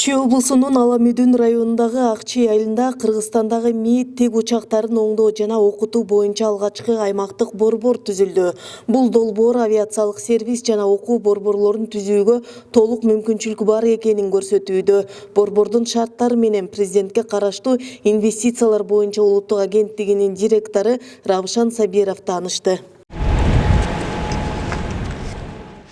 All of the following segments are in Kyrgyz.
Чүй облусунун Аламүдүн районундагы Акчи айылында Кыргызстандагы МИ тик учактарын оңдоо жана окутуу боюнча алгачкы аймактык борбор түзүлдү. Бул долбоор авиациялык сервис жана окуу борборлорун түзүүгө толук мүмкүнчүлүк бар экенин көрсөтүүдө. Борбордун шарттары менен президентке караштуу инвестициялар боюнча улуттук агенттигинин директору Равшан Сабиров таанышты.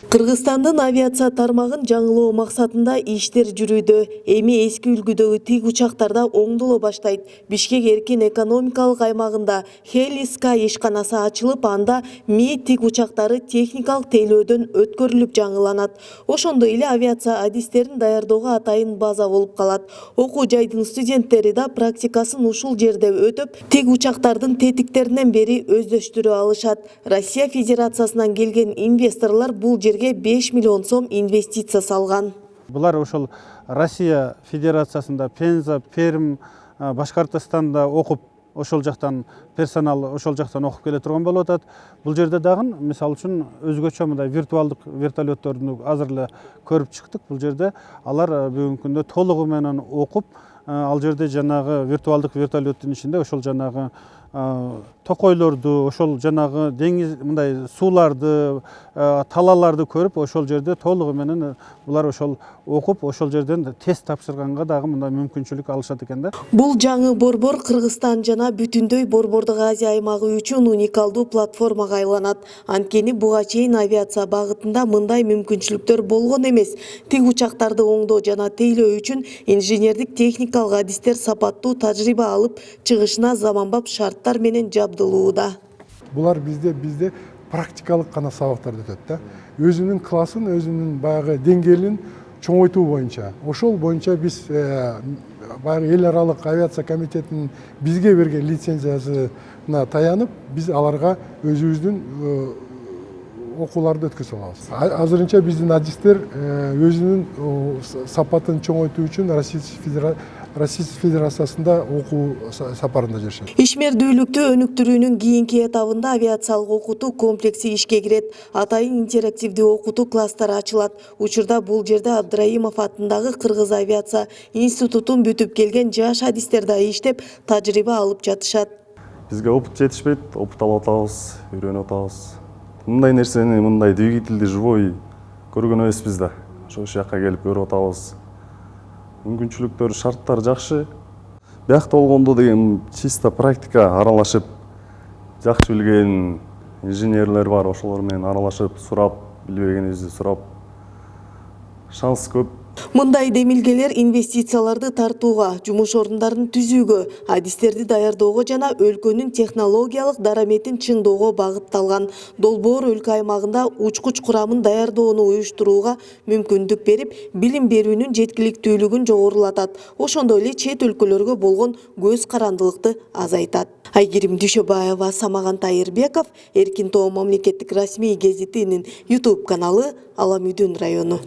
Кыргызстандын авиация тармагын жаңылоо максатында иштер жүрүүдө. Эми эски үлгүдөгү тик учактарда оңдоло баштайт. Бишкек эркин экономикалык аймагында Heli Sky ишканасы ачылып, анда МИ тик учактары техникалык тейлөөдөн өткөрүлүп жаңыланат. Ошондой эле авиация адистерин даярдоого атайын база болуп калат. Окуу жайдын студенттери да практикасын ушул жерде өтүп, тик учактардын тетиктеринен бери өздөштүрө алышат. Россия Федерациясынан келген инвесторлор бул жерге 5 миллион сом инвестиция салган. Булар ошол Россия Федерациясында Пенза, Пермь, Башкортостанда окуп, ошол жактан персонал ошол жактан окуп келе турган болуп атат. Бул жерде дагы мисалы үчүн өзгөчө мындай виртуалдык вертолетторду азыр эле көрүп чыктык. Бул жерде алар бүгүнкү күндө толугу менен окуп, ал жерде жанагы виртуалдык вертолеттин ичинде ошол жанагы токойлорду, ошол жанагы деңиз мындай сууларды, талаларды көрүп, ошол жерде толугу менен булар ошол окуп, ошол жерден тест тапшырганга дагы мындай мүмкүнчүлүк алышат экен да. Бул жаңы борбор Кыргызстан жана бүтүндөй борбордук Азия аймагы үчүн уникалдуу платформага айланат. Анткени буга чейин авиация багытында мындай мүмкүнчүлүктөр болгон эмес. Тик учактарды оңдоо жана тейлөө үчүн инженердик техникалык адистер сапаттуу тажрыйба алып чыгышына заманбап шарттар менен жабдылууда. Булар бизде практикалык гана сабактарды өтөт да. Өзүнүн классын, өзүнүн баягы деңгээлин чоңойтуу боюнча. Ошол боюнча биз баягы эл аралык авиация комитетинин бизге берген лицензиясына таянып, биз аларга өзүбүздүн окууларды өткөзүп алабыз. Азырынча биздин адистер өзүнүн сапатын чоңойтуу үчүн Россия Федерациясында окуу сапарында жүрүшөт. Ишмердүүлүктү өнүктүрүүнүн кийинки этабында авиациялык окутуу комплекси ишке кирет. Атайын интерактивдүү окутуу класстары ачылат. Учурда бул жерде Абдраимов атындагы Кыргыз авиация институтун бүтүп келген жаш адистер да иштеп, тажрыйба алып жатышат. Бизге опыт жетишпейт, опыт алып атабыз, үйрөнүп атабыз. Мындай нерсени, мындай двигательди живой көргөн эмеспиз да. Ошол жакка келип көрүп атабыз. Мүмкүнчүлүктөр, шарттар жакшы. Биякта болгондо деген чисто практика аралашып, жакшы билген инженерлер бар, ошолор менен аралашып, сурап, билбегенибизди сурап, шанс көп. Мындай демилгелер инвестицияларды тартууга, жумуш орундарын түзүүгө, адистерди даярдоого жана өлкөнүн технологиялык дараметин чыңдоого багытталган. Долбоор өлкө аймагында учкуч курамын даярдоону уюштурууга мүмкүндүк берип, билим берүүнүн жеткиликтүүлүгүн жогорулатат. Ошондой эле чет өлкөлөргө болгон көз карандылыкты азайтат. Айгерим Дүйшөбаева, Самаган Тайырбеков, Эркин Тоо мамлекеттик расмий гезитинин YouTube каналы, Аламүдүн району.